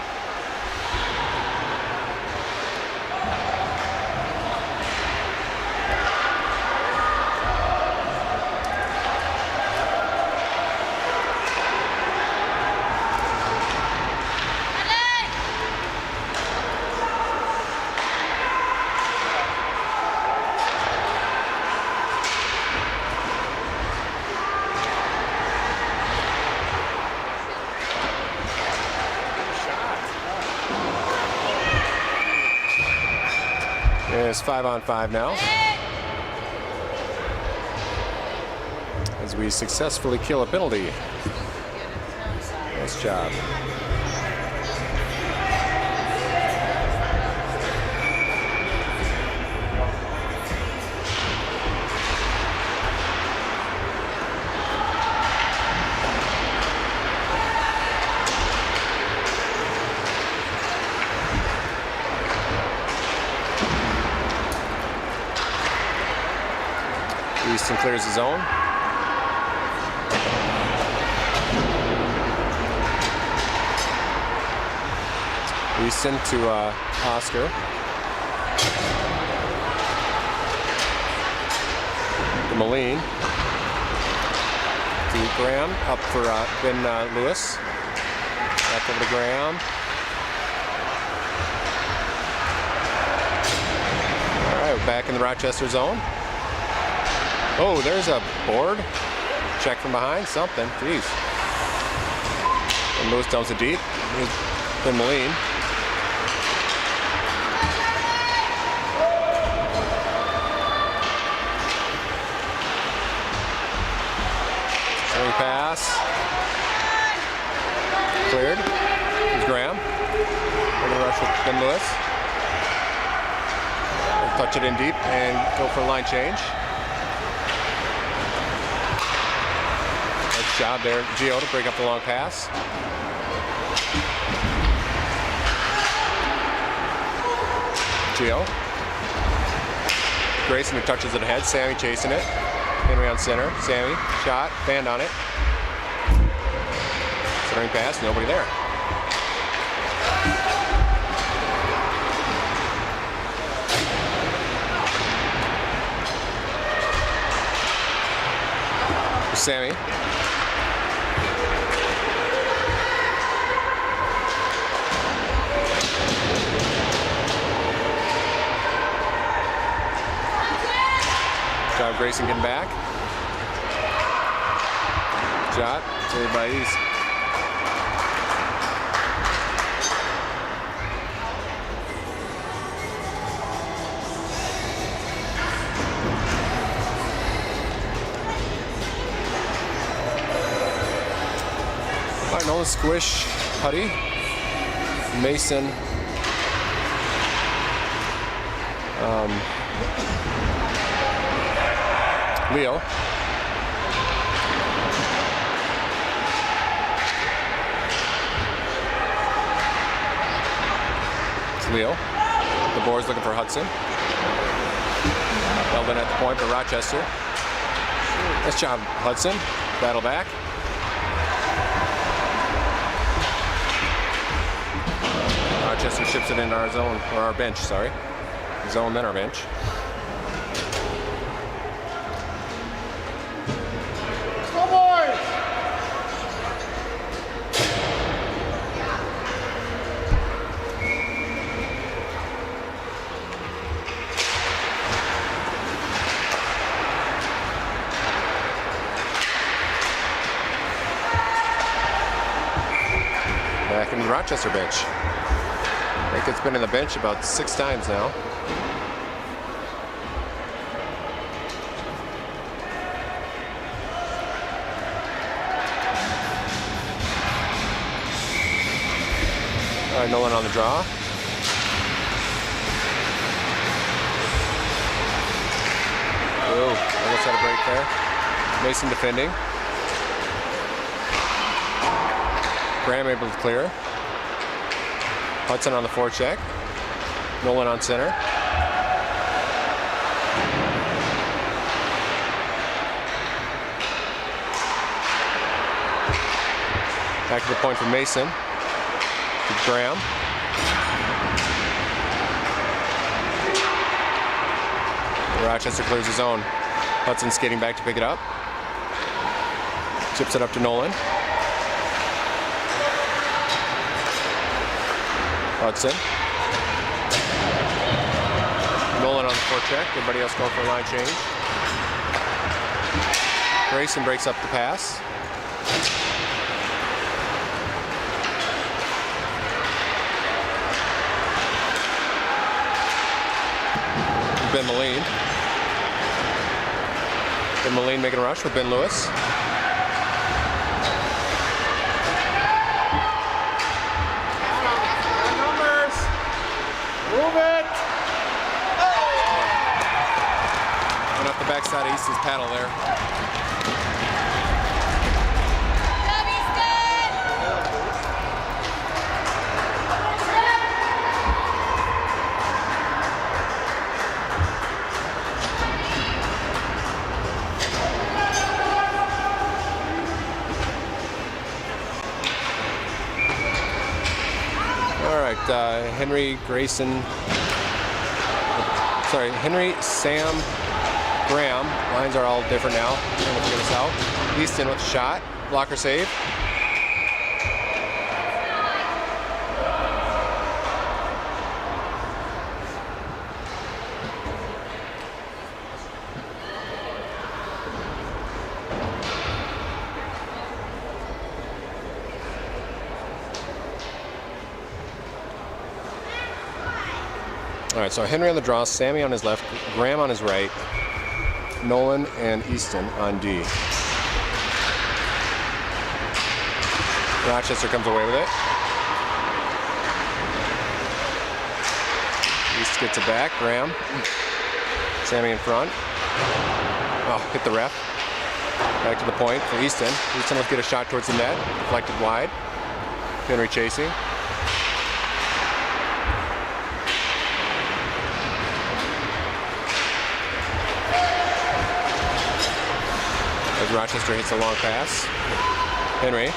It's 5-on-5 now. As we successfully kill a penalty. Nice job. Easton clears his zone. Easton to Oscar. To Moline. To Graham. Up for Ben Lewis. Back over to Graham. All right, we're back in the Rochester zone. Oh, there's a board. Check from behind. Something. Jeez. And Lewis dumps it deep. Here's Ben Moline. Pass. Cleared. Here's Graham. We're going to rush with Ben Lewis. We'll touch it in deep and go for a line change. Nice job there, Gio, to break up the long pass. Gio. Grayson who touches it ahead. Sammy chasing it. Henry on center. Sammy, shot, band on it. Centering pass, nobody there. Sammy. Job Grayson getting back. Shot, saved by East. All right, Nolan Squish, Putty, Mason, Leo. It's Leo. The board's looking for Hudson. Held in at the point for Rochester. Nice job, Hudson. Battle back. Rochester ships it into our zone, or our bench, sorry. Zone, then our bench. Go boys! Back in the Rochester bench. I think it's been in the bench about 6 times now. All right, Nolan on the draw. Oh, almost had a break there. Mason defending. Graham able to clear. Hudson on the forecheck. Nolan on center. Back to the point for Mason. To Graham. Rochester clears his own. Hudson skating back to pick it up. Chips it up to Nolan. Hudson. Nolan on the forecheck. Everybody else going for a line change. Grayson breaks up the pass. Ben Moline. Ben Moline making a rush with Ben Lewis. Numbers. Move it. Went off the backside of Easton's paddle there. Henry Sam Graham. Lines are all different now. We'll figure this out. Easton with a shot. Blocker save. All right, so Henry on the draw, Sammy on his left, Graham on his right, Nolan and Easton on D. Rochester comes away with it. East gets it back, Graham. Sammy in front. Oh, hit the ref. Back to the point for Easton. Easton will get a shot towards the net, deflected wide. Henry chasing. As Rochester hits a long pass. Henry.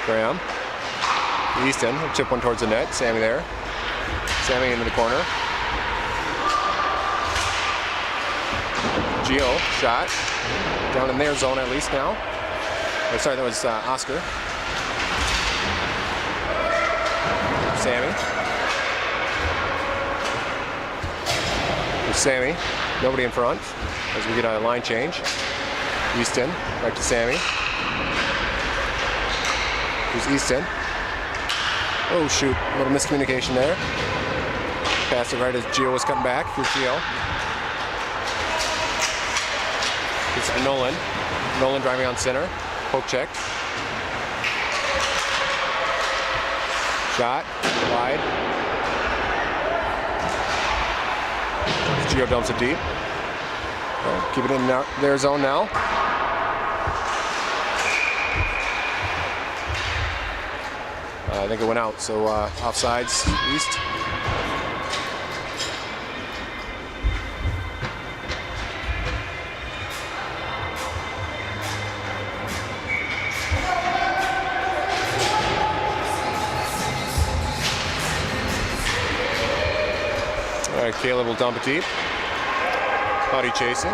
Graham. Easton will chip one towards the net. Sammy there. Sammy into the corner. Gio, shot. Down in their zone at least now. Oh, sorry, that was Oscar. Sammy. Sammy, nobody in front as we get a line change. Easton, back to Sammy. Here's Easton. Oh shoot, a little miscommunication there. Passed it right as Gio was cutting back. Here's Gio. It's Nolan. Nolan driving on center. Poke check. Shot, wide. Gio dumps it deep. Keep it in their zone now. I think it went out, so offsides East. All right, Caleb will dump it deep. Buddy chasing.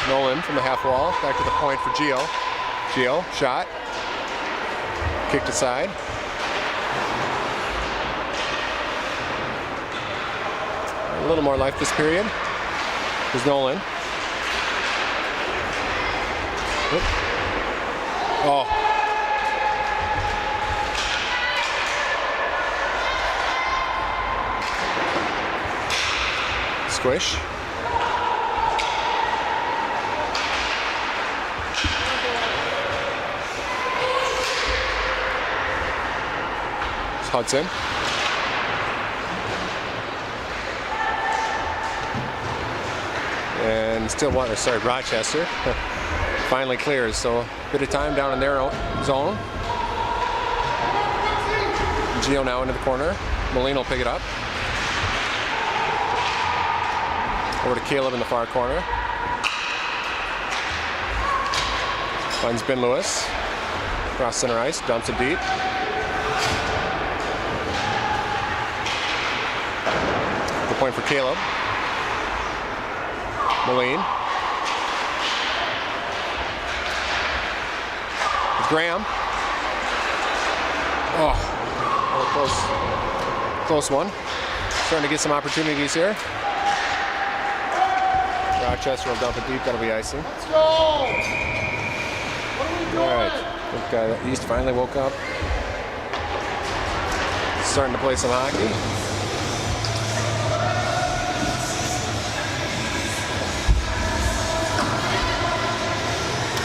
Nolan from the half wall, back to the point for Gio. Gio, shot. Kicked aside. A little more life this period. Here's Nolan. Oop. Oh. Squish. It's Hudson. And still Rochester finally clears, so a bit of time down in their own zone. Gio now into the corner. Moline will pick it up. Over to Caleb in the far corner. Finds Ben Lewis. Across center ice, dumps it deep. The point for Caleb. Moline. With Graham. Oh, close one. Starting to get some opportunities here. Rochester will dump it deep, that'll be icing. Let's go! the East finally woke up. Starting to play some hockey.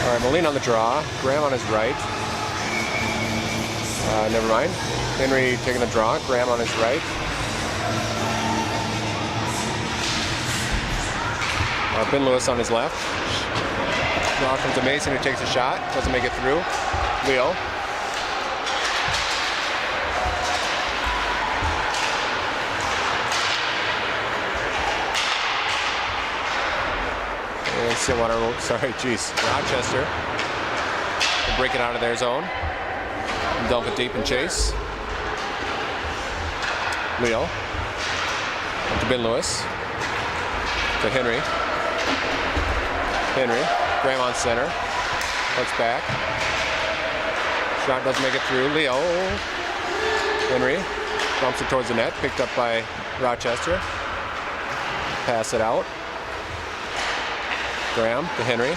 All right, Moline on the draw. Graham on his right. Never mind. Henry taking the draw. Graham on his right. Ben Lewis on his left. Draw comes to Mason, who takes a shot. Doesn't make it through. Leo. And Stillwater, Rochester will break it out of their zone. And dump it deep and chase. Leo. Up to Ben Lewis. To Henry. Graham on center. Cuts back. Shot doesn't make it through. Leo. Henry. Bumps it towards the net. Picked up by Rochester. Pass it out. Graham to Henry.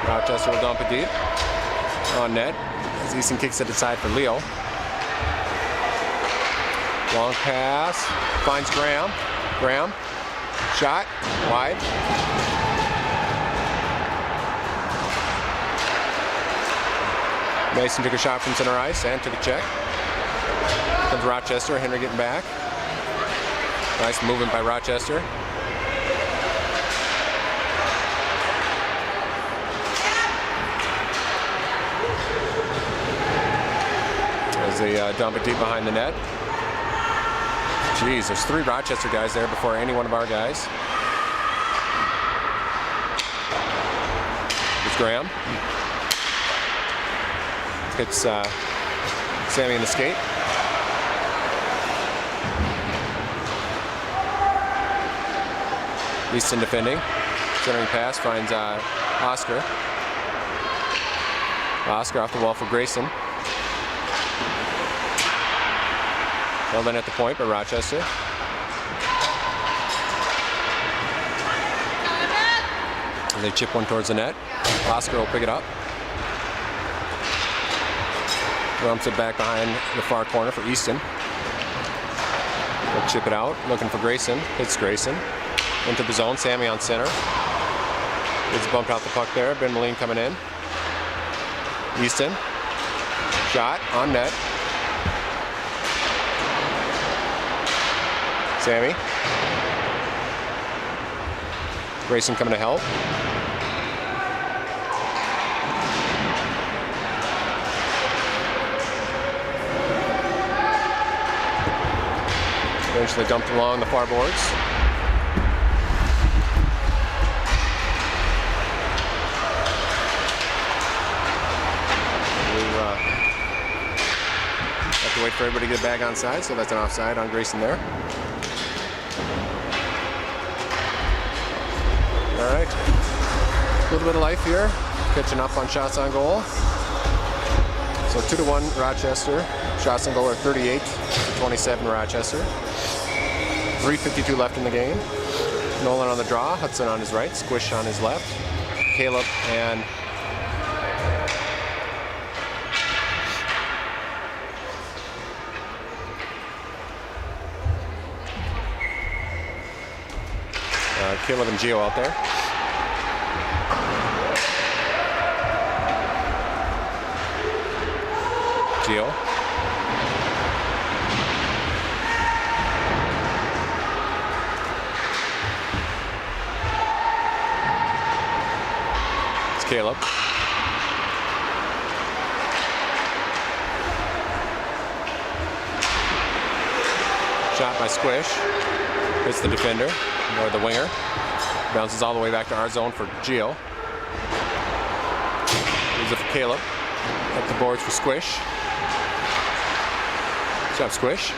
Rochester will dump it deep. On net. As Easton kicks it aside for Leo. Long pass. Finds Graham. Graham. Shot. Wide. Mason took a shot from center ice and took a check. Comes Rochester. Henry getting back. Nice movement by Rochester. As they dump it deep behind the net. Jeez, there's 3 Rochester guys there before any one of our guys. There's Graham. Hits Sammy in the skate. Easton defending. Centering pass finds Oscar. Oscar off the wall for Grayson. Held in at the point by Rochester. And they chip one towards the net. Oscar will pick it up. Rumps it back behind the far corner for Easton. They'll chip it out, looking for Grayson. Hits Grayson. Into the zone, Sammy on center. It's bumped out the puck there. Ben Moline coming in. Easton. Shot on net. Sammy. Grayson coming to help. Eventually dumped along the far boards. Have to wait for everybody to get back onside, so that's an offside on Grayson there. All right, a little bit of life here, catching up on shots on goal. So 2-1 Rochester. Shots on goal are 38-27 Rochester. 3:52 left in the game. Nolan on the draw, Hudson on his right, Squish on his left. Caleb and Caleb and Gio out there. Gio. It's Caleb. Shot by Squish. Hits the defender, or the winger. Bounces all the way back to our zone for Gio. Leaves it for Caleb. Up the boards for Squish. Good job, Squish.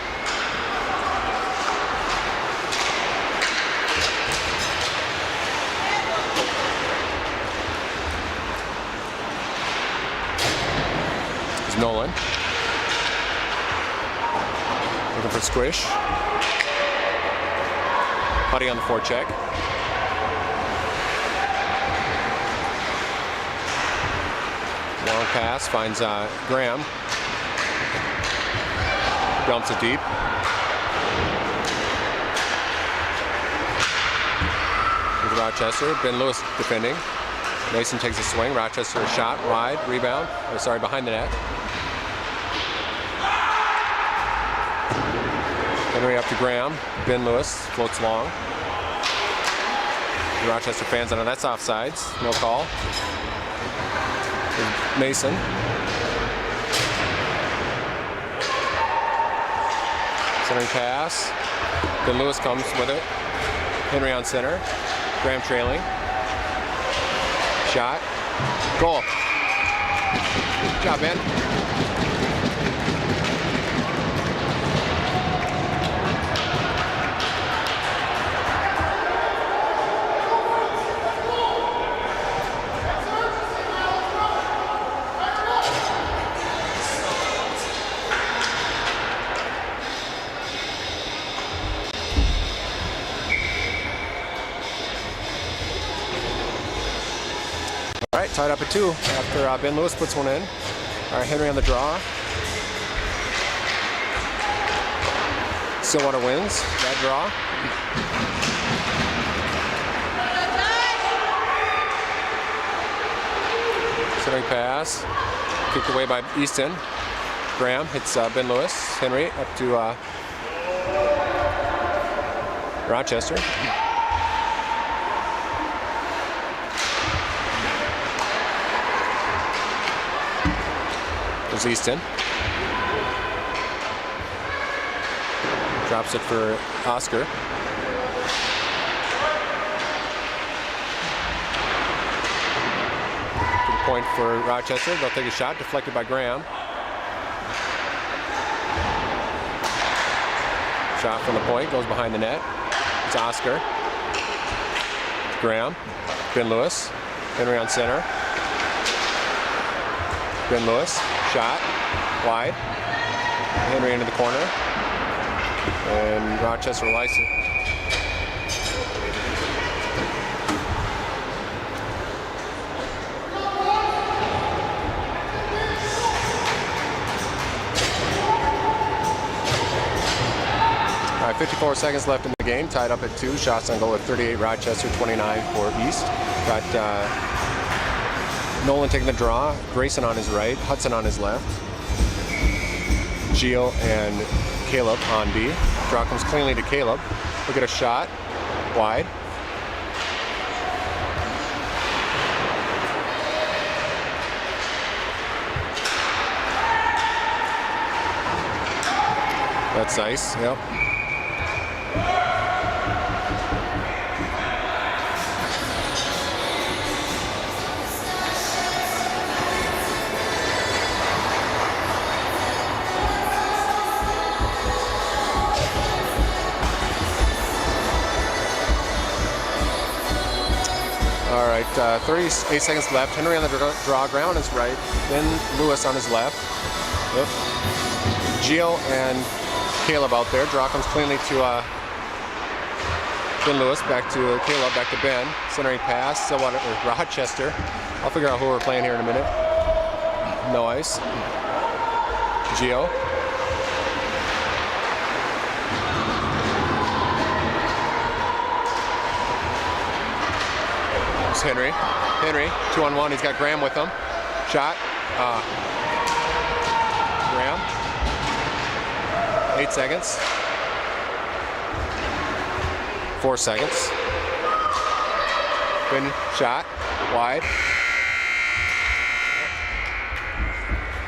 There's Nolan. Looking for Squish. Putty on the forecheck. pass, finds Graham. Dumps it deep. Here's Rochester. Ben Lewis defending. Mason takes a swing. Rochester a shot wide. Rebound. Or sorry, behind the net. Henry up to Graham. Ben Lewis floats long. The Rochester fans on that's offsides. No call. Mason. Centering pass. Ben Lewis comes with it. Henry on center. Graham trailing. Shot. Goal. Good job, Ben. All right, tied up at 2 after Ben Lewis puts one in. All right, Henry on the draw. Stillwater wins that draw. Centering pass, kicked away by Easton. Graham hits Ben Lewis. Henry up to Rochester. There's Easton. Drops it for Oscar. To the point for Rochester. They'll take a shot, deflected by Graham. Shot from the point, goes behind the net. It's Oscar. Graham. Ben Lewis. Henry on center. Ben Lewis, shot, wide. Henry into the corner. And Rochester likes it. All right, 54 seconds left in the game. Tied up at 2. Shots on goal at 38 Rochester, 29 for East. Got Nolan taking the draw, Grayson on his right, Hudson on his left. Gio and Caleb on D. Draw comes cleanly to Caleb. Look at a shot, wide. That's nice, yep. All right, 38 seconds left. Henry on the draw, Graham on his right, then Lewis on his left. Yep. Gio and Caleb out there. Draw comes cleanly to Ben Lewis, back to Caleb, back to Ben. Centering pass, Stillwater, or Rochester. I'll figure out who we're playing here in a minute. No ice. Gio. Henry. Henry, 2-on-1. He's got Graham with him. Shot. Graham. 8 seconds. 4 seconds. Ben shot. Wide.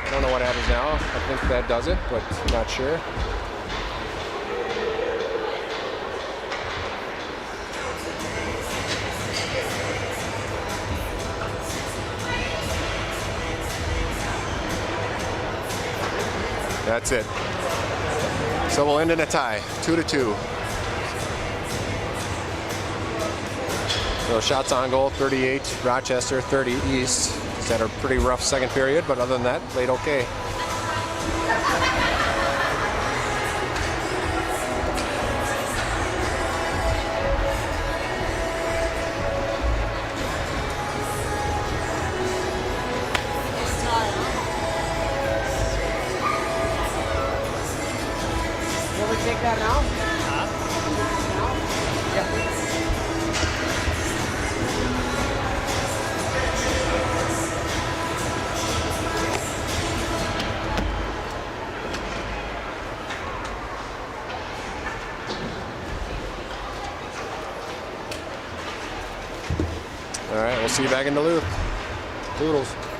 I don't know what happens now. I think that does it, but not sure. That's it. So we'll end in a tie, 2-2. So shots on goal, 38 Rochester, 30 East. It's had a pretty rough second period, but other than that, played okay. want to take that now? All right, we'll see you back in Duluth. Toodles.